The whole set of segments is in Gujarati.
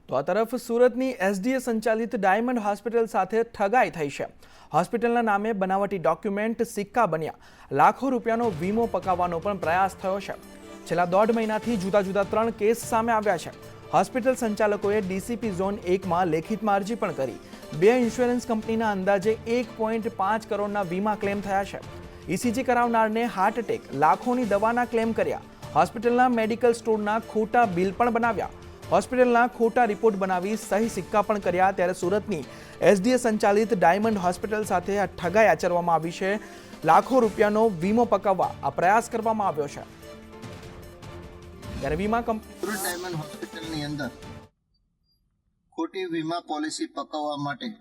તો આ તરફ સુરતની એસડીએ સંચાલિત ડાયમંડ હોસ્પિટલ સાથે ઠગાઈ થઈ છે। હોસ્પિટલના નામે બનાવટી ડોક્યુમેન્ટ સિક્કા બન્યા। લાખો રૂપિયાનો વીમો પકાવવાનો પણ પ્રયાસ થયો છે। છેલ્લા 1.5 મહિનાથી જુદા જુદા 3 કેસ સામે આવ્યા છે। હોસ્પિટલ સંચાલકોએ ડીસીપી ઝોન 1માં લેખિતમાં અરજી પણ કરી। 2 ઇન્સ્યોરન્સ કંપનીના અંદાજે 1.5 કરોડના વીમા ક્લેમ થયા છે। ઈસીજી કરાવનારને હાર્ટ એટેક, લાખોની દવાના ક્લેમ કર્યા। હોસ્પિટલના મેડિકલ સ્ટોરના ખોટા બિલ પણ બનાવ્યા। હોસ્પિટલના ખોટા રિપોર્ટ બનાવી સહી સિક્કા પણ કર્યા। ત્યારે સુરતની એસડીએ સંચાલિત ડાયમંડ હોસ્પિટલ સાથે આ ઠગાઈ આચરવામાં આવી છે। લાખો રૂપિયાનો વીમો પકાવવા આ પ્રયાસ કરવામાં આવ્યો છે। ત્યારે વીમા કંપની સુરત ડાયમંડ હોસ્પિટલની અંદર ખોટી વીમા પોલિસી પકાવવા માટે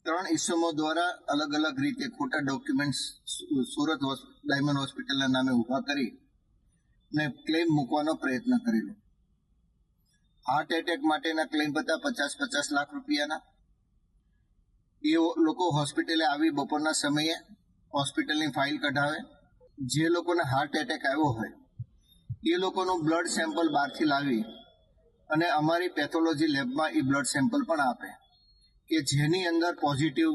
3 ઇસમો દ્વારા અલગ અલગ રીતે ખોટા ડોક્યુમેન્ટ્સ સુરત ડાયમંડ હોસ્પિટલના નામે ઊભા કરી ને ક્લેમ મૂકવાનો પ્રયત્ન કરેલો। હાર્ટ એટેક માટેના ક્લેમ હતા 50 લાખ રૂપિયાના। એ લોકો હોસ્પિટલે આવી બપોરના સમયે હોસ્પિટલની ફાઇલ કઢાવે। જે લોકોને હાર્ટ એટેક આવ્યો હોય એ લોકોનું બ્લડ સેમ્પલ બહારથી લાવી અને અમારી પેથોલોજી લેબમાં એ બ્લડ સેમ્પલ પણ આપે કે જેની અંદર પોઝિટિવ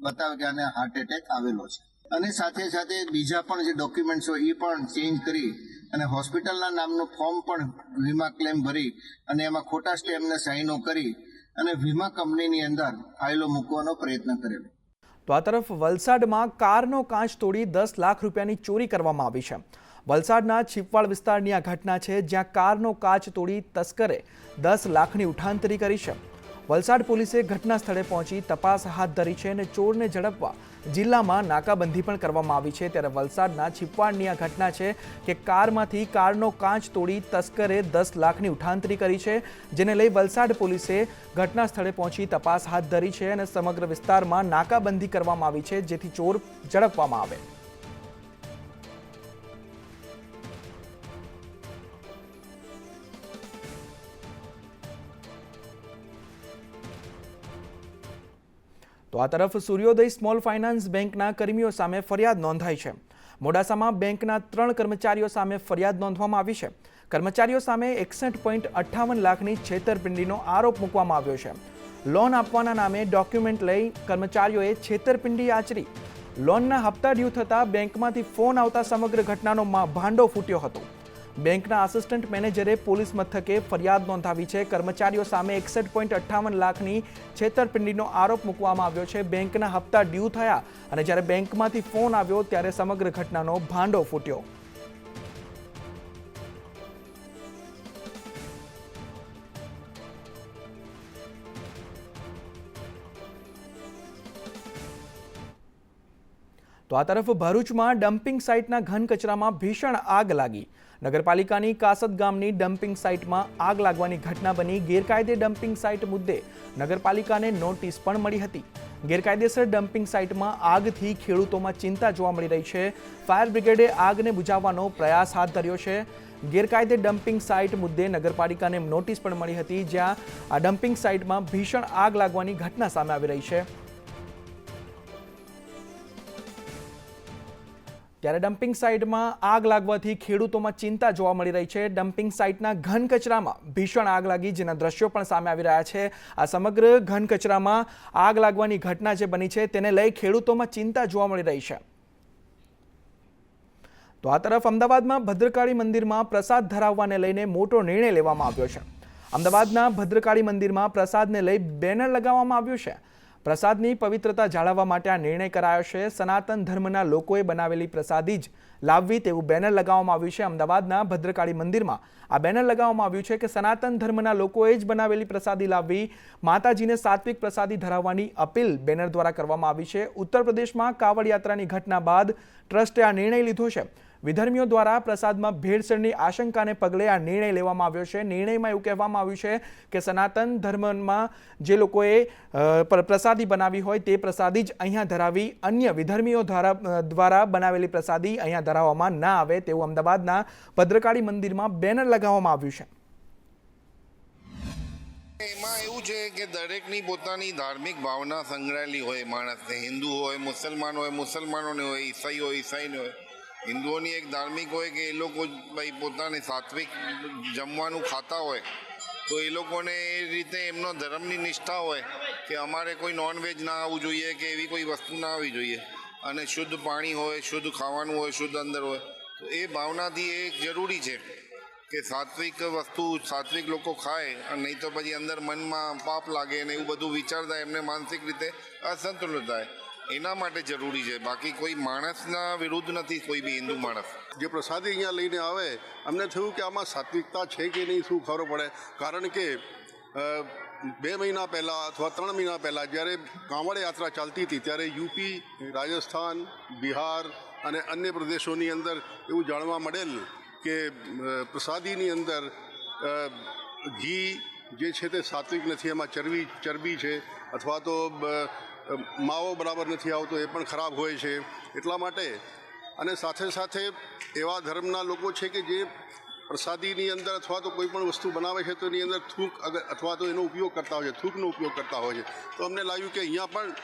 બતાવે કે આને હાર્ટ એટેક આવેલો છે। અને સાથે સાથે બીજા પણ જે ડોક્યુમેન્ટ્સ હોય એ પણ ચેન્જ કરી અને હોસ્પિટલના નામનું ફોર્મ પણ વીમા ક્લેમ ભરી અને એમાં ખોટા સ્ટેમ્પને સાઈનો કરી અને વીમા કંપનીની અંદર ફાઇલો મૂકવાનો પ્રયત્ન કરેલો। તો આ તરફ વલસાડમાં કારનો કાચ તોડી 10 લાખ રૂપિયાની ચોરી કરવામાં આવી છે। વલસાડના છીપવાડ વિસ્તારની આ ઘટના છે, જ્યાં કારનો કાચ તોડી તસ્કરે 10 લાખની ઉઠાંતરી કરી છે। વલસાડ પોલીસે ઘટના સ્થળે પહોંચી તપાસ હાથ ધરી છે અને ચોરને ઝડપવા જિલ્લામાં નાકાબંધી પણ કરવામાં આવી છે। ત્યારે વલસાડના છીપવાડની આ ઘટના છે કે કારમાંથી કારનો કાચ તોડી તસ્કરે 10 લાખની ઉઠાંતરી કરી છે, જેને લઈ વલસાડ પોલીસે ઘટના સ્થળે પહોંચી તપાસ હાથ ધરી છે અને સમગ્ર વિસ્તારમાં નાકાબંધી કરવામાં આવી છે, જેથી ચોર ઝડપવામાં આવે। તો આ તરફ સૂર્યોદય સ્મોલ ફાઇનાન્સ બેંકના કર્મીઓ સામે ફરિયાદ નોંધાઈ છે। મોડાસામાં બેંકના 3 કર્મચારીઓ સામે ફરિયાદ નોંધવામાં આવી છે। કર્મચારીઓ સામે 61.58 લાખની છેતરપિંડીનો આરોપ મૂકવામાં આવ્યો છે। લોન આપવાના નામે ડોક્યુમેન્ટ લઈ કર્મચારીઓએ છેતરપિંડી આચરી। લોનના હપ્તા ડ્યુ થતા બેંકમાંથી ફોન આવતા સમગ્ર ઘટનાનો ભાંડો ફૂટ્યો હતો। બેંકના આસિસ્ટન્ટ મેનેજરે પોલીસ મથકે ફરિયાદ નોંધાવી છે। કર્મચારીઓ સામે 61.58 લાખની છેતરપિંડીનો આરોપ મૂકવામાં આવ્યો છે। બેંકના હપ્તા ડ્યુ થયા અને જ્યારે બેંકમાંથી ફોન આવ્યો ત્યારે સમગ્ર ઘટનાનો ભાંડો ફૂટ્યો। તો આ તરફ ભરૂચમાં ડમ્પિંગ સાઇટના ઘન કચરામાં ભીષણ આગ લાગી। નગરપાલિકાની કાસદ ગામની ડમ્પિંગ સાઇટમાં આગ લાગવાની ઘટના બની। ગેરકાયદે ડમ્પિંગ સાઇટ મુદ્દે નગરપાલિકાને નોટિસ પણ મળી હતી। ગેરકાયદેસર ડમ્પિંગ સાઇટમાં આગથી ખેડૂતોમાં ચિંતા જોવા મળી રહી છે। ફાયર બ્રિગેડે આગને બુઝાવવાનો પ્રયાસ હાથ ધર્યો છે। ગેરકાયદે ડમ્પિંગ સાઇટ મુદ્દે નગરપાલિકાને નોટિસ પણ મળી હતી, જ્યાં આ ડમ્પિંગ સાઇટમાં ભીષણ આગ લાગવાની ઘટના સામે આવી રહી છે। ત્યારે ડમ્પિંગ સાઇટમાં આગ લાગવાથી ખેડૂતોમાં ચિંતા જોવા મળી રહી છે। ડમ્પિંગ સાઇટના ઘન કચરામાં ભીષણ આગ લાગી, જેના દ્રશ્યો પણ સામે આવી રહ્યા છે। આ સમગ્ર ઘન કચરામાં આગ લાગવાની ઘટના જે બની છે તેને લઈ ખેડૂતોમાં ચિંતા જોવા મળી રહી છે। તો આ તરફ અમદાવાદમાં ભદ્રકાળી મંદિરમાં પ્રસાદ ધરાવવાને લઈને મોટો નિર્ણય લેવામાં આવ્યો છે। અમદાવાદના ભદ્રકાળી મંદિરમાં પ્રસાદને લઈ બેનર લગાવવામાં આવ્યું છે। પ્રસાદની પવિત્રતા જાળવવા માટે આ નિર્ણય કરાયો છે। સનાતન ધર્મના લોકોએ બનાવેલી પ્રસાદી જ લાવવી તેવું બેનર લગાવવામાં આવ્યું છે। અમદાવાદના ભદ્રકાળી મંદિરમાં આ બેનર લગાવવામાં આવ્યું છે કે સનાતન ધર્મના લોકોએ જ બનાવેલી પ્રસાદી લાવવી, માતાજીને સાત્વિક પ્રસાદી ધરાવવાની અપીલ બેનર દ્વારા કરવામાં આવી છે। ઉત્તર પ્રદેશમાં કાવડ યાત્રાની ઘટના બાદ ટ્રસ્ટે આ નિર્ણય લીધો છે। વિધર્મીઓ દ્વારા પ્રસાદમાં ભેળસેળની આશંકાને પગલે આ નિર્ણય લેવામાં આવ્યો છે। નિર્ણયમાં એવું કહેવામાં આવ્યું છે કે સનાતન ધર્મમાં જે લોકોએ પ્રસાદી બનાવી હોય તે પ્રસાદી જ અહીંયા ધરાવી, અન્ય વિધર્મીઓ દ્વારા બનાવેલી પ્રસાદી અહીંયા ધરાવવામાં ના આવે તેવું અમદાવાદના ભદ્રકાળી મંદિરમાં બેનર લગાવવામાં આવ્યું છે। એમાં એવું છે કે દરેકની પોતાની ધાર્મિક ભાવના સંગ્રહાયેલી હોય। માણસને હિન્દુ હોય, મુસલમાન હોય, મુસલમાનોને હોય, ઈસાઈ હોય, ઈસાઈને હોય। હિન્દુઓની એક ધાર્મિક હોય કે એ લોકો ભાઈ પોતાને સાત્વિક જમવાનું ખાતા હોય તો એ લોકોને એ રીતે એમનો ધર્મની નિષ્ઠા હોય કે અમારે કોઈ નોનવેજ ના આવવું જોઈએ કે એવી કોઈ વસ્તુ ના આવવી જોઈએ અને શુદ્ધ પાણી હોય, શુદ્ધ ખાવાનું હોય, શુદ્ધ અંદર હોય, તો એ ભાવનાથી એ જરૂરી છે કે સાત્વિક વસ્તુ સાત્વિક લોકો ખાય અને નહીં તો પછી અંદર મનમાં પાપ લાગે ને એવું બધું વિચારતા એમને માનસિક રીતે અસંતુલિત થાય, એના માટે જરૂરી છે. બાકી કોઈ માણસના વિરુદ્ધ નથી કોઈ બી હિન્દુ માણસ. જે પ્રસાદી અહીંયા લઈને આવે અમને થયું કે આમાં સાત્વિકતા છે કે નહીં, શું ખબર પડે. કારણ કે 2 મહિના પહેલાં અથવા 3 મહિના પહેલાં જ્યારે કાંવડ યાત્રા ચાલતી હતી ત્યારે યુપી, રાજસ્થાન, બિહાર અને અન્ય પ્રદેશોની અંદર એવું જાણવા મળેલ કે પ્રસાદીની અંદર ઘી જે છે તે સાત્વિક નથી, એમાં ચરબી છે અથવા તો માવો બરાબર નથી આવતો, એ પણ ખરાબ હોય છે. એટલા માટે અને સાથે સાથે એવા ધર્મના લોકો છે કે જે પ્રસાદીની અંદર અથવા તો કોઈ પણ વસ્તુ બનાવે છે તો એની અંદર થૂક અથવા તો એનો ઉપયોગ કરતા હોય છે, થૂકનો ઉપયોગ કરતા હોય છે. તો અમને લાગ્યું કે અહીંયા પણ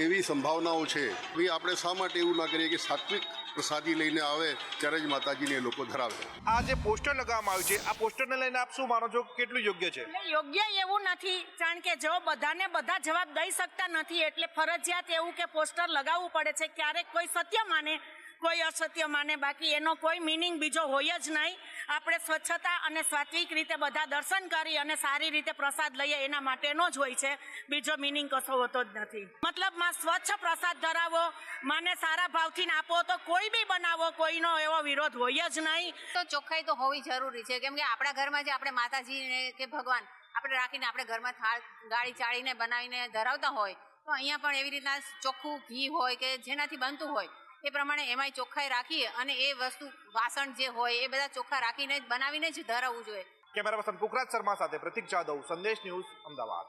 એવી સંભાવનાઓ છે. ભાઈ આપણે શા માટે એવું ના કરીએ કે સાત્વિક પ્રસાદી લઈને આવે ત્યારે જ માતાજીને એ લોકો ધરાવે. આ જે પોસ્ટર લગાવવામાં આવ્યું છે, આ પોસ્ટરને લઈને આપ શું માનો છો, કેટલું યોગ્ય છે? યોગ્ય એવું નથી, કારણ કે જો બધાને બધા જવાબ દઈ શકતા નથી એટલે ફરજિયાત એવું કે પોસ્ટર લગાવવું પડે છે. ક્યારેક કોઈ સત્ય માને, કોઈ અસત્ય માને, બાકી એનો કોઈ મિનિંગ બીજો હોય જ નહીં. આપણે સ્વચ્છતા અને સાત્વિક રીતે બધા દર્શન કરી અને સારી રીતે પ્રસાદ લઈએ એના માટેનો જ હોય છે, બીજો મિનિંગ કશો હોતો જ નથી. મતલબમાં સ્વચ્છ પ્રસાદ ધરાવો, માને સારા ભાવથી આપો તો કોઈ બી બનાવો, કોઈનો એવો વિરોધ હોય જ નહીં. તો ચોખ્ખાઈ તો હોવી જરૂરી છે, કેમ કે આપણા ઘરમાં જે આપણે માતાજીને કે ભગવાન આપણે રાખીને આપણે ઘરમાં થાળ ગાળી ચાળીને બનાવીને ધરાવતા હોય, તો અહીંયા પણ એવી રીતના ચોખ્ખું ઘી હોય કે જેનાથી બનતું હોય એ પ્રમાણે એમાંય ચોખ્ખાઈ રાખીએ અને એ વસ્તુ વાસણ જે હોય એ બધા ચોખ્ખા રાખીને જ બનાવીને જ ધરાવવું જોઈએ. કેમેરા પર્સન પુખરાજ શર્મા સાથે પ્રતિક જાદવ, સંદેશ ન્યૂઝ, અમદાવાદ.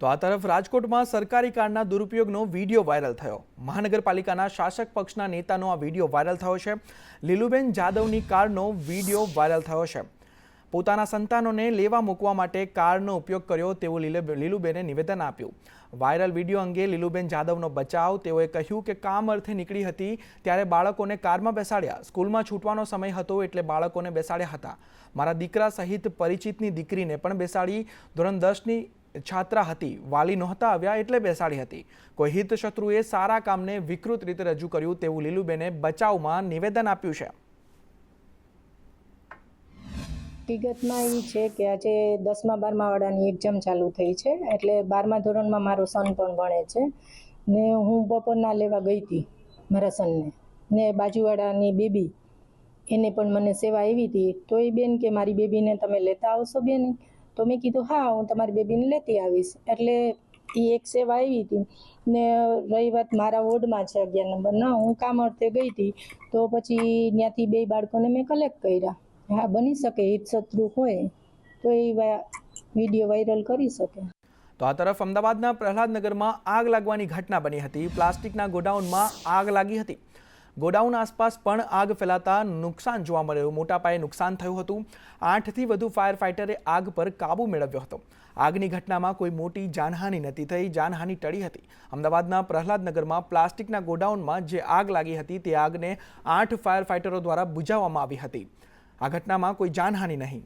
તો આ તરફ રાજકોટમાં સરકારી કારના દુરુપયોગનો વિડીયો વાયરલ થયો. મહાનગરપાલિકાના શાસક પક્ષના નેતાનો આ વિડીયો વાયરલ થયો છે. લીલુબેન જાદવની કારનો વિડીયો વાયરલ થયો છે. પોતાના સંતાનોને લેવા મૂકવા માટે કારનો ઉપયોગ કર્યો તેવું લીલુબેને નિવેદન આપ્યું. વાયરલ વિડીયો અંગે લીલુબેન જાદવનો બચાવ. તેઓએ કહ્યું કે કામ અર્થે નીકળી હતી ત્યારે બાળકોને કારમાં બેસાડ્યા. સ્કૂલમાં છૂટવાનો સમય હતો એટલે બાળકોને બેસાડ્યા હતા. મારા દીકરા સહિત પરિચિતની દીકરીને પણ બેસાડી. ધોરણ 10ની છાત્રા હતી, વાલી નહોતા આવ્યા એટલે બેસાડી હતી. કોઈ હિત શત્રુએ સારા કામને વિકૃત રીતે રજૂ કર્યું તેવું લીલુબેને બચાવમાં નિવેદન આપ્યું છે. હકીકતમાં એ છે કે આજે 10મા 12મા વાળાની એક્ઝામ ચાલુ થઈ છે, એટલે 12મા ધોરણમાં મારો સન પણ ભણે છે ને હું બપોરના લેવા ગઈ હતી મારા સનને, ને બાજુવાળાની બેબી એને પણ મને સેવા આવી હતી. તો એ બેન કે મારી બેબીને તમે લેતા આવશો બેન? તો મેં કીધું હા હું તમારી બેબીને લેતી આવીશ. એટલે એ એક સેવા આવી હતી. ને રહી વાત મારા વોર્ડમાં છે 11 નંબરના, હું કામ અર્થે ગઈ હતી તો પછી ત્યાંથી 2 બાળકોને મેં કલેક્ટ કર્યા. હા બની શકે હિત શત્રુ હોય તો એ વિડીયો વાયરલ કરી શકે. તો આ તરફ અમદાવાદના પ્રહલાદનગરમાં આગ લાગવાની ઘટના બની હતી. પ્લાસ્ટિકના ગોડાઉનમાં આગ લાગી હતી. ગોડાઉન આસપાસ પણ આગ ફેલાતા નુકસાન જોવા મળ્યું. મોટા પાયે નુકસાન થયું હતું. 8થી વધુ ફાયર ફાઇટરે આગ પર કાબુ મેળવ્યો હતો. આગની ઘટનામાં કોઈ મોટી જાનહાનિ નથી થઈ, જાનહાનિ ટળી હતી. અમદાવાદના પ્રહલાદનગરમાં પ્લાસ્ટિકના ગોડાઉનમાં જે આગ લાગી હતી તે આગને 8 ફાયર ફાઇટરો દ્વારા બુઝાવવામાં આવી હતી. આ ઘટનામાં કોઈ જાનહાનિ નહીં.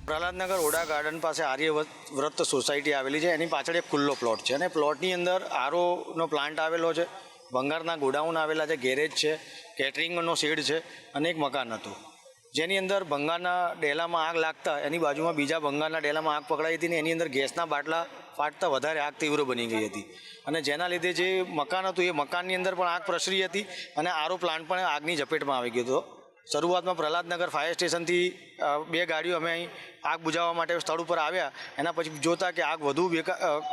પ્રહલાદનગર ઓડા ગાર્ડન પાસે આર્યવ્રત સોસાયટી આવેલી છે. એની પાછળ એક ખુલ્લો પ્લોટ છે અને પ્લોટની અંદર આરઓનો પ્લાન્ટ આવેલો છે, ભંગારના ગોડાઉન આવેલા છે, ગેરેજ છે, કેટરિંગનો શેડ છે અને એક મકાન હતું. જેની અંદર ભંગારના ડેલામાં આગ લાગતા એની બાજુમાં બીજા ભંગારના ડેલામાં આગ પકડાઈ હતી ને એની અંદર ગેસના બાટલા ફાટતા વધારે આગ તીવ્ર બની ગઈ હતી અને જેના લીધે જે મકાન હતું એ મકાનની અંદર પણ આગ પ્રસરી હતી અને આરો પ્લાન્ટ પણ આગની ઝપેટમાં આવી ગયો હતો. શરૂઆતમાં પ્રહલાદનગર ફાયર સ્ટેશનથી 2 ગાડીઓ અમે અહીં આગ બુઝાવવા માટે સ્થળ ઉપર આવ્યા. એના પછી જોતા કે આગ વધુ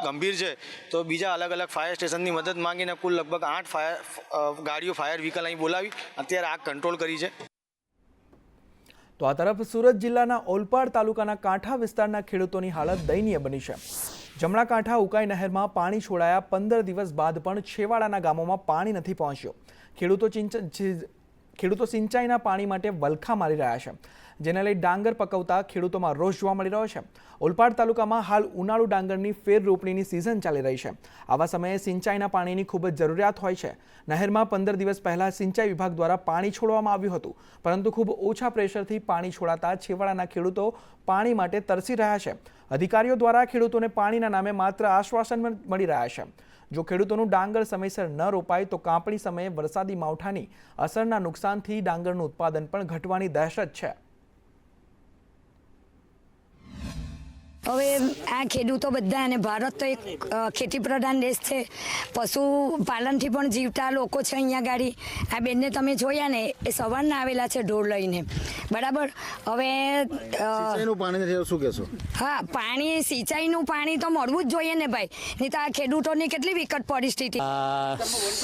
ગંભીર છે તો બીજા અલગ અલગ ફાયર સ્ટેશનની મદદ માંગીને કુલ લગભગ 8 ગાડીઓ ફાયર વ્હીકલ અહીં બોલાવી અત્યારે આગ કંટ્રોલ કરી છે. તો આ તરફ સુરત જિલ્લાના ઓલપાડ તાલુકાના કાંઠા વિસ્તારના ખેડૂતોની હાલત દયનીય બની છે. જમણા કાંઠા ઉકાઈ નહેરમાં પાણી છોડાયા 15 દિવસ બાદ પણ છેવાડાના ગામોમાં પાણી નથી પહોંચ્યો. ખેડૂતો સિંચાઈના પાણી માટે વલખા મારી રહ્યા છે, જેને લઈ ડાંગર પકવતા ખેડૂતોમાં રોષ જોવા મળી રહ્યો છે. ઓલપાડ તાલુકામાં હાલ ઉનાળુ ડાંગરની ફેર રોપણીની સિઝન ચાલી રહી છે. આવા સમયે સિંચાઈના પાણીની ખૂબ જ જરૂરિયાત હોય છે. નહેરમાં 15 દિવસ પહેલા સિંચાઈ વિભાગ દ્વારા પાણી છોડવામાં આવ્યું હતું, પરંતુ ખૂબ ઓછા પ્રેશરથી પાણી છોડાતા છેવાડાના ખેડૂતો પાણી માટે તરસી રહ્યા છે. અધિકારીઓ દ્વારા ખેડૂતોને પાણીના નામે માત્ર આશ્વાસન મળી રહ્યા છે. જો ખેડૂતોનું ડાંગર સમયસર ન રોપાય તો કાપણી સમયે વરસાદી માવઠાની અસરના નુકસાનથી ડાંગરનું ઉત્પાદન પણ ઘટવાની દહેશત છે. હવે આ ખેડૂતો બધા, અને ભારત તો એક ખેતી પ્રધાન દેશ છે, પશુપાલનથી પણ જીવતા લોકો છે અહીંયા ગાડી. આ બેનને તમે જોયા ને, એ સવારના આવેલા છે ઢોર લઈને, બરાબર. હવે પાણી નથી, શું કહેશો? હા, પાણી, સિંચાઈનું પાણી તો મળવું જ જોઈએ ને ભાઈ, નહીં તો આ ખેડૂતોની કેટલી વિકટ પરિસ્થિતિ.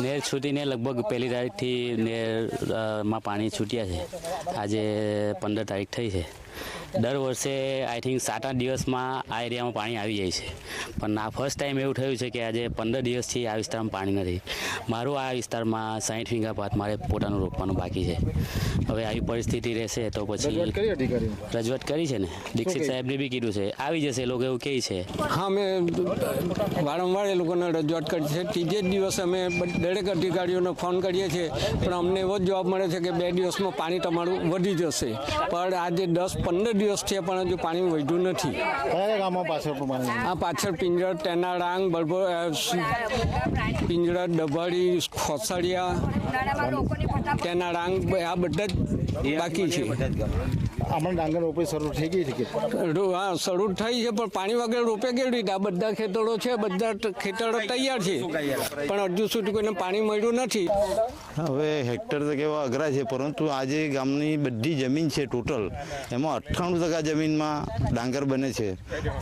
નેર છૂટીને લગભગ 1લી તારીખથી નેરમાં પાણી છૂટ્યા છે. આજે 15 તારીખ થઈ છે. દર વર્ષે આઈ થિંક 7-8 દિવસમાં આ એરિયામાં પાણી આવી જાય છે, પણ આ ફર્સ્ટ ટાઈમ એવું થયું છે કે આજે 15 દિવસથી આ વિસ્તારમાં પાણી નથી. મારું આ વિસ્તારમાં 60 વીઘા પાક મારે પોતાનું રોપવાનું બાકી છે. હવે આવી પરિસ્થિતિ રહેશે તો પછી રજૂઆત કરી છે ને, દીક્ષિત સાહેબને બી કીધું છે, આવી જશે. એ લોકો એવું કહે છે. હા, મેં વારંવાર એ લોકોને રજૂઆત કરી છે. ત્રીજે જ દિવસે અમે દરેક અધિકારીઓને ફોન કરીએ છીએ, પણ અમને એવો જ જવાબ મળે છે કે 2 દિવસમાં પાણી તમારું વધી જશે. પણ આજે 10-15 દિવસ છે, પણ હજુ પાણી વધ્યું નથી. કયા ગામમાં પાછળ? આ પાછળ પિંજર, તેનાડાંગ, પિંજર, ડભાડી, ખોસડિયા, તેનાડાંગ, આ બધા જ બાકી છે. આમાં ડાંગર રોપણી શરૂ થઈ ગઈ છે? હા, શરૂ થઈ છે, પણ પાણી વગર રોપે કેવી રીતે? આ બધા ખેતરો છે, બધા ખેતરો તૈયાર છે, પણ હજુ સુધી કોઈને પાણી મળ્યું નથી. હવે હેક્ટર તો કેવા અઘરા છે, પરંતુ આજે ગામની બધી જમીન છે ટોટલ, એમાં 98% જમીનમાં ડાંગર બને છે.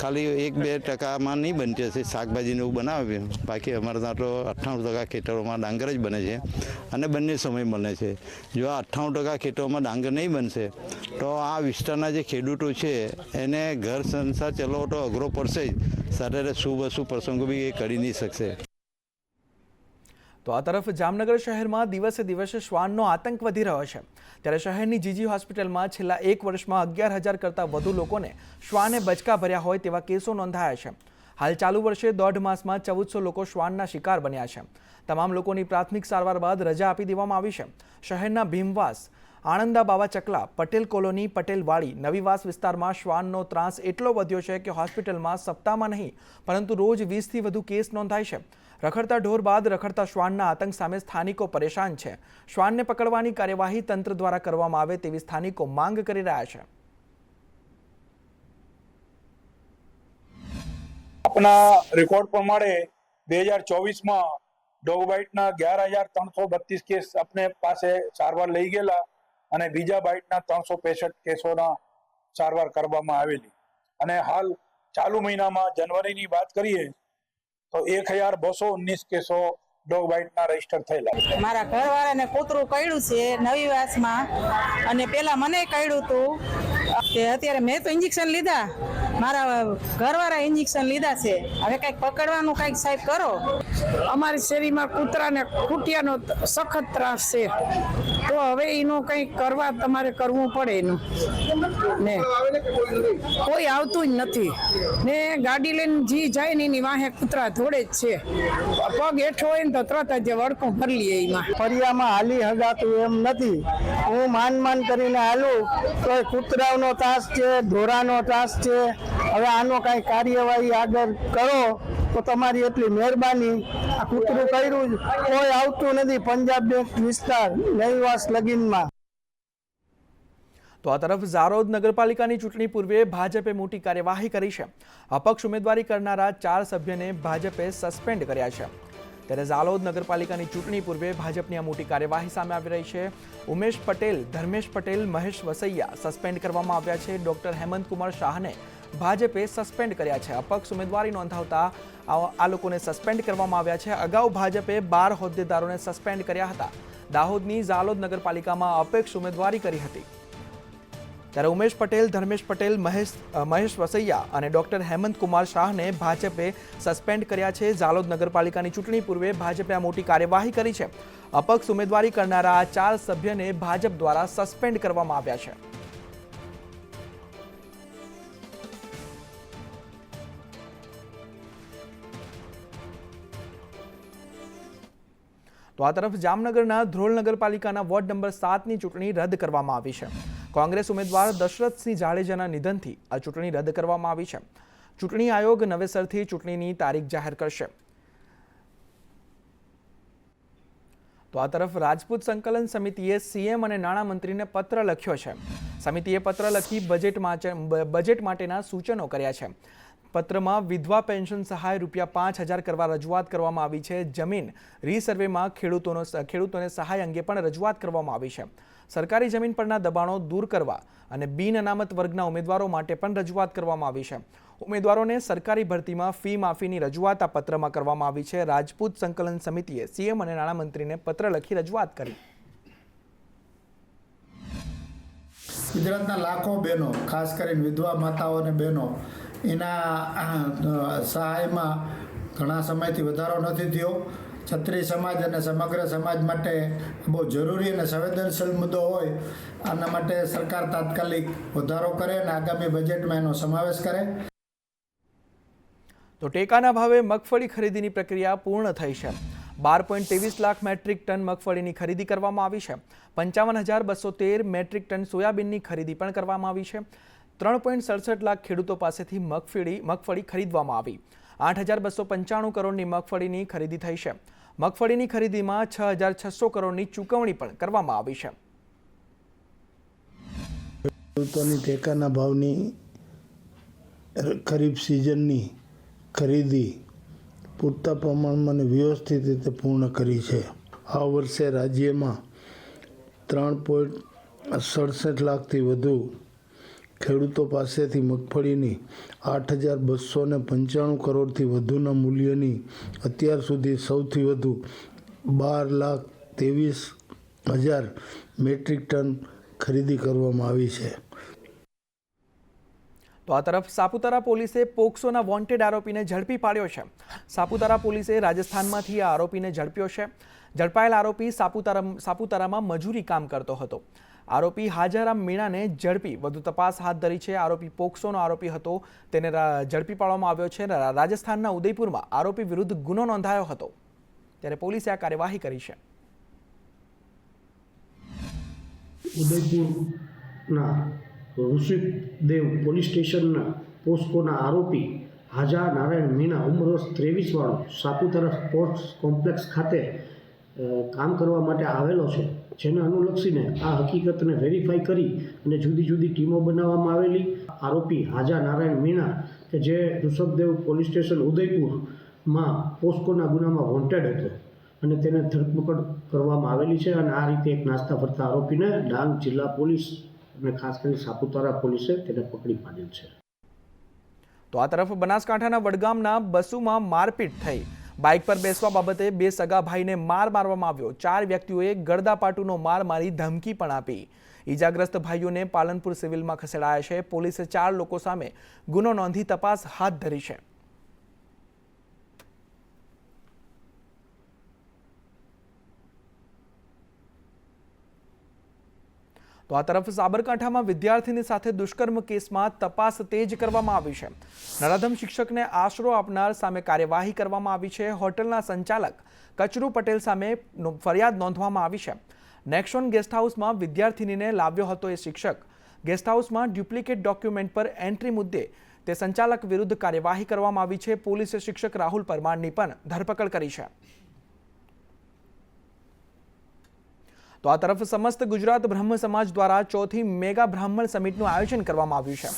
ખાલી 1-2% નહીં બનતી હશે, શાકભાજીને એવું બનાવે. બાકી અમારે ત્યાં તો 98% ખેતરોમાં ડાંગર જ બને છે, અને બંને સમય બને છે. જો આ 98% ખેતરોમાં ડાંગર નહીં બનશે તો આ વિસ્તારના જે ખેડૂતો છે એને ઘર સંસાર ચલાવવો તો અઘરો પડશે જ, સાથે શુભ પ્રસંગો બી એ કરી નહીં શકશે. તો આ તરફ જામનગર શહેરમાં દિવસે દિવસે શ્વાનનો આતંક વધી રહ્યો છે. ત્યારે શહેરની જીજી હોસ્પિટલમાં છેલ્લા 1 વર્ષમાં 11,000 કરતાં વધુ લોકોને શ્વાને બચકા ભર્યા હોય તેવા કેસો નોંધાયા છે. હાલ ચાલુ વર્ષે 1.5 માસમાં 1400 લોકો શ્વાનના શિકાર બન્યા છે. તમામ લોકોની પ્રાથમિક સારવાર બાદ રજા આપી દેવામાં આવી છે. શહેરના ભીમવાસ, આણંદા બાવા ચકલા, પટેલ કોલોની, પટેલવાડી, નવીવાસ વિસ્તારમાં શ્વાનનો ત્રાસ એટલો વધ્યો છે કે હોસ્પિટલમાં સપ્તાહમાં નહીં પરંતુ રોજ 20થી વધુ કેસ નોંધાય છે. રખડતા ઢોર બાદ રખડતા શ્વાનના આતંક સામે સ્થાનિકો પરેશાન છે. શ્વાનને પકડવાની કાર્યવાહી તંત્ર દ્વારા કરવામાં આવે તેવી સ્થાનિકો માંગ કરી રહ્યા છે. આપના રેકોર્ડ પ્રમાણે 2024માં ડોગ બાઇટના 11,332 કેસ આપને પાસે સારવાર લઈ ગયેલા, અને બીજા બાઇટના 365 કેસોના સારવાર કરવામાં આવેલી. અને હાલ ચાલુ મહિનામાં જનવરીની વાત કરીએ તો 1,219 કેસો ડોગ બાઇટના રજીસ્ટર થયેલા. મારા ઘરવાળાને કૂતરું કર્યું છે નવીવાસમાં, અને પેલા મને કર્યું હતું. અત્યારે મેં તો ઇન્જેક્શન લીધા, મારા ઘરવાળા ઇન્જેક્શન લીધા છે. હવે કંઈક પકડવાનું કંઈક સાહેબ કરો. અમારી શેરીમાં કૂતરાને ખૂટિયાનો સખત ત્રાસ છે, તો હવે એનું કંઈક કરવા તમારે કરવું પડે. એનું ને કોઈ આવતું જ નથી ને, ગાડી લઈને જી જાય ને એની વાહે કૂતરા ધોડે જ છે. પગ હેઠો હોય ને તો તરત જ વડકું ભરી લઈએ. એમાં ફરિયામાં હાલી હગાતું એમ નથી. હું માન કરીને હાલું તો કૂતરાનો ત્રાસ છે, ઢોરાનો ત્રાસ છે. હવે આનો કાંઈ કાર્યવાહી આગળ કરો તો તમારી એટલી મહેરબાની. આ કૂતરું કર્યું કોઈ આવતું નથી પંજાબ બેંક વિસ્તાર નવીવાસ લગીનમાં. તો આ તરફ ઝારોદ નગરપાલિકાની ચૂંટણી પૂર્વે ભાજપે મોટી કાર્યવાહી કરી છે. અપક્ષ ઉમેદવારી કરનારા 4 સભ્યને ભાજપે સસ્પેન્ડ કર્યા છે. ત્યારે ઝાલોદ નગરપાલિકાની ચૂંટણી પૂર્વે ભાજપની આ મોટી કાર્યવાહી સામે આવી રહી છે. ઉમેશ પટેલ, ધર્મેશ પટેલ, મહેશ વસૈયા સસ્પેન્ડ કરવામાં આવ્યા છે. ડોક્ટર હેમંતકુમાર શાહને ભાજપે સસ્પેન્ડ કર્યા છે. અપક્ષ ઉમેદવારી નોંધાવતા આ લોકોને સસ્પેન્ડ કરવામાં આવ્યા છે. અગાઉ ભાજપે 12 હોદ્દેદારોને સસ્પેન્ડ કર્યા હતા. દાહોદની ઝાલોદ નગરપાલિકામાં અપક્ષ ઉમેદવારી કરી હતી. ત્યારે ઉમેશ પટેલ, ધર્મેશ પટેલ, મહેશ વસૈયા અને ડોક્ટર હેમંત કુમાર શાહને ભાજપે સસ્પેન્ડ કર્યા છે. ઝાલોદ નગરપાલિકાની ચૂંટણી પૂર્વે ભાજપે આ મોટી કાર્યવાહી કરી છે. અપક્ષ ઉમેદવારી કરનારા આ 4 સભ્યને ભાજપ દ્વારા સસ્પેન્ડ કરવામાં આવ્યા છે. તો આ તરફ જામનગરના ધ્રોલ નગરપાલિકાના વોર્ડ નંબર 7ની ચૂંટણી રદ કરવામાં આવી છે. કોંગ્રેસ ઉમેદવાર દશરથસિંહ જાડેજાના નિધનથી આ ચૂંટણી રદ કરવામાં આવી છે. ચૂંટણી આયોગ નવેસરથી ચૂંટણીની તારીખ જાહેર કરશે. તો આ તરફ રાજપૂત સંકલન સમિતિએ સીએમ અને નાણામંત્રીને પત્ર લખ્યો છે. સમિતિએ પત્ર લખી બજેટ માટેના સૂચનો કર્યા છે. પત્રમાં વિધવા પેન્શન સહાય ₹5,000 કરવા રજૂઆત કરવામાં આવી છે. જમીન રીસર્વેમાં ખેડૂતોને સહાય અંગે પણ રજૂઆત કરવામાં આવી છે. સરકારી જમીન પરના દબાણો દૂર કરવા અને બિન અનામત વર્ગના ઉમેદવારો માટે પણ રજૂઆત કરવામાં આવી છે. ઉમેદવારોને સરકારી ભરતીમાં ફી માફીની રજૂઆત આ પત્રમાં કરવામાં આવી છે. રાજપૂત સંકલન સમિતિએ સીએમ અને નાણામંત્રીને પત્ર લખી રજૂઆત કરી. ગુજરાતના લાખો બહેનો, ખાસ કરીને વિધવા માતાઓ અને બહેનો, એના સહાયમાં ઘણા સમયથી વધારો નથી થયો. ક્ષત્રિય સમાજ અને સમગ્ર સમાજ માટે બહુ જરૂરી અને સંવેદનશીલ મુદ્દો હોય. આના માટે સરકાર તાત્કાલિક વધારો કરે અને આગામી બજેટમાં એનો સમાવેશ કરે. તો ટેકાના ભાવે મગફળી ખરીદીની પ્રક્રિયા પૂર્ણ થઈ છે. 12.23 લાખ મેટ્રિક ટન મગફળીની ખરીદી કરવામાં આવી છે. 55,213 મેટ્રિક ટન સોયાબીનની ખરીદી પણ કરવામાં આવી છે. 3.67 લાખ ખેડૂતો પાસેથી મગફળી ખરીદવામાં આવી. 8,295 કરોડની મગફળીની ખરીદી થઈ છે. મગફળીની ખરીદીમાં 6,600 કરોડની ચૂકવણી પણ કરવામાં આવી છે. ખેડૂતોની ટેકાના ભાવની ખરીફ સિઝનની ખરીદી પૂરતા પ્રમાણમાં અને વ્યવસ્થિત રીતે પૂર્ણ કરી છે. આ વર્ષે રાજ્યમાં 3.67 લાખથી વધુ ખેડૂતો પાસેથી મગફળીની 8,295 કરોડથી વધુના મૂલ્યની અત્યાર સુધી સૌથી વધુ 12,23,000 મેટ્રિક ટન ખરીદી કરવામાં આવી છે. તો આ તરફ સાપુતારા પોલીસે પોક્સોના વોન્ટેડ આરોપીને ઝડપી પાડ્યો છે. સાપુતારા પોલીસે રાજસ્થાનમાંથી આ આરોપીને ઝડપ્યો છે. ઝડપાયેલ આરોપી સાપુતારામાં મજૂરી કામ કરતો હતો. આરોપી હાજારામ મીણાને ઝડપી વધુ તપાસ હાથ ધરી છે. આરોપી પોક્સોનો આરોપી હતો, તેને ઝડપી પાડવામાં આવ્યો છે. રાજસ્થાનના ઉદયપુરમાં આરોપી વિરુદ્ધ ગુનો નોંધાયો હતો, ત્યારે પોલીસે આ કાર્યવાહી કરી છે. ઉદયપુરના ઋષિદેવ પોલીસ સ્ટેશનના પોસ્કોના આરોપી હાજા નારાયણ મીણા ઉંમર વર્ષ 23 વાળો સાપુતારા સ્પોર્ટ્સ કોમ્પ્લેક્સ ખાતે કામ કરવા માટે આવેલો છે. જેને અનુલક્ષીને આ હકીકતને વેરીફાઈ કરી અને જુદી જુદી ટીમો બનાવવામાં આવેલી. આરોપી હાજા નારાયણ મીણા કે જે ઋષભદેવ પોલીસ સ્ટેશન ઉદયપુરમાં પોસ્કોના ગુનામાં વોન્ટેડ હતો અને તેને ધરપકડ કરવામાં આવેલી છે. અને આ રીતે એક નાસ્તા ફરતા આરોપીને ડાંગ જિલ્લા પોલીસ અને ખાસ કરીને સાપુતારા પોલીસે તેને પકડી પાડેલ છે. તો આ તરફ બનાસકાંઠાના વડગામના બસુમાં મારપીટ થઈ. બાઇક પર બેસવા બાબતે 2 સગા ભાઈને મારવામાં આવ્યો. 4 વ્યક્તિઓએ ગળદાપાટુનો માર મારી ધમકી પણ આપી. ઈજાગ્રસ્ત ભાઈઓને પાલનપુર સિવિલમાં ખસેડાયા છે. પોલીસે 4 લોકો સામે ગુનો નોંધી તપાસ હાથ ધરી છે. તો આ તરફ સાબરકાંઠામાં વિદ્યાર્થીની સાથે દુષ્કર્મ કેસમાં તપાસ તેજ કરવામાં આવી છે. નરાધમ શિક્ષકને આશરો આપનાર સામે કાર્યવાહી કરવામાં આવી છે. હોટલના સંચાલક કચરુ પટેલ સામે ફરિયાદ નોંધવામાં આવી છે. નેક્સોન ગેસ્ટ હાઉસમાં વિદ્યાર્થીનીને લાવ્યો હતો એ શિક્ષક. ગેસ્ટ હાઉસમાં ડુપ્લિકેટ ડોક્યુમેન્ટ પર એન્ટ્રી મુદ્દે તે સંચાલક વિરુદ્ધ કાર્યવાહી કરવામાં આવી છે. પોલીસે શિક્ષક રાહુલ પરમારની પણ ધરપકડ કરી છે. તો આ તરફ સમસ્ત ગુજરાત બ્રહ્મ સમાજ દ્વારા 4થી મેગા બ્રાહ્મણ સમિટનું આયોજન કરવામાં આવ્યું છે.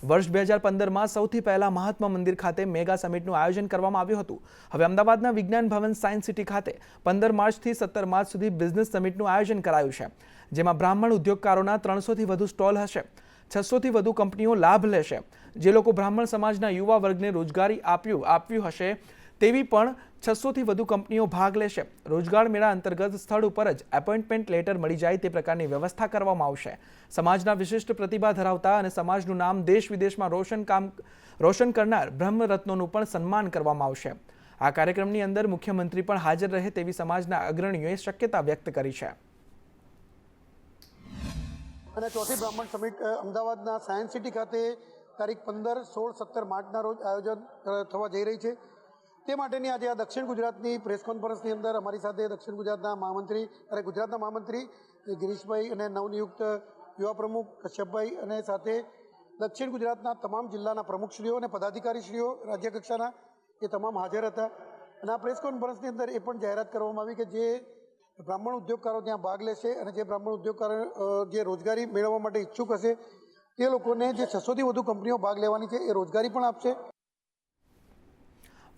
વર્ષ 2015માં સૌથી પહેલા મહાત્મા મંદિર ખાતે મેગા સમિટનું આયોજન કરવામાં આવ્યું હતું. હવે અમદાવાદના વિજ્ઞાન ભવન સાયન્સ સિટી ખાતે 15 માર્ચથી 17 માર્ચ સુધી બિઝનેસ સમિટનું આયોજન કરાયું છે. જેમાં બ્રાહ્મણ ઉદ્યોગકારોના 300થી વધુ સ્ટોલ હશે. 600થી વધુ કંપનીઓ લાભ લેશે. જે લોકો બ્રાહ્મણ સમાજના યુવા વર્ગને રોજગારી આપ્યું હશે તેવી પણ 600થી વધુ કંપનીઓ ભાગ લેશે. રોજગાર મેળા અંતર્ગત સ્થળ ઉપર જ એપોઇન્ટમેન્ટ લેટર મળી જાય તે પ્રકારની વ્યવસ્થા કરવામાં આવશે. સમાજના વિશિષ્ટ પ્રતિભા ધરાવતા અને સમાજનું નામ દેશ વિદેશમાં રોશન કરનાર બ્રહ્મરત્નોનું પણ સન્માન કરવામાં આવશે. આ કાર્યક્રમની અંદર મુખ્યમંત્રી પણ હાજર રહે તેવી સમાજના અગ્રણીઓએ શક્યતા વ્યક્ત કરી છે. અને ચોથી બ્રાહ્મણ સમિટ અમદાવાદના સાયન્સ સિટી ખાતે તારીખ 15, 16, 17 માર્ચના રોજ આયોજન થવા જઈ રહી છે. તે માટેની આજે આ દક્ષિણ ગુજરાતની પ્રેસ કોન્ફરન્સની અંદર અમારી સાથે દક્ષિણ ગુજરાતના મહામંત્રી અને ગુજરાતના મહામંત્રી ગિરીશભાઈ અને નવનિયુક્ત યુવા પ્રમુખ કશ્યપભાઈ અને સાથે દક્ષિણ ગુજરાતના તમામ જિલ્લાના પ્રમુખશ્રીઓ અને પદાધિકારીશ્રીઓ રાજ્ય કક્ષાના એ તમામ હાજર હતા. અને આ પ્રેસ કોન્ફરન્સની અંદર એ પણ જાહેરાત કરવામાં આવી કે જે બ્રાહ્મણ ઉદ્યોગકારો ત્યાં ભાગ લેશે અને જે બ્રાહ્મણ ઉદ્યોગકારો જે રોજગારી મેળવવા માટે ઈચ્છુક હશે તે લોકોને જે 600થી વધુ કંપનીઓ ભાગ લેવાની છે એ રોજગારી પણ આપશે.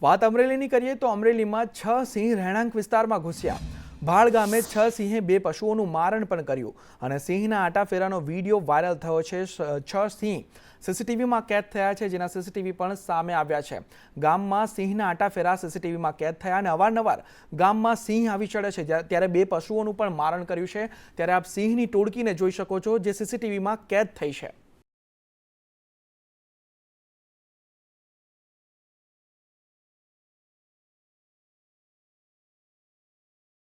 વાત અમરેલીની કરીએ તો અમરેલીમાં 6 સિંહ રહેણાંક વિસ્તારમાં ઘૂસ્યા. ભાળ ગામે 6 સિંહે 2 પશુઓનું મારણ પણ કર્યું અને સિંહના આટાફેરાનો વિડીયો વાયરલ થયો છે. 6 સિંહ સીસીટીવીમાં કેદ થયા છે, જેના સીસીટીવી પણ સામે આવ્યા છે. ગામમાં સિંહના આટાફેરા સીસીટીવીમાં કેદ થયા અને અવારનવાર ગામમાં સિંહ આવી ચડે છે, ત્યારે 2 પશુઓનું પણ મારણ કર્યું છે. ત્યારે આપ સિંહની ટોળકીને જોઈ શકો છો જે સીસીટીવીમાં કેદ થઈ છે.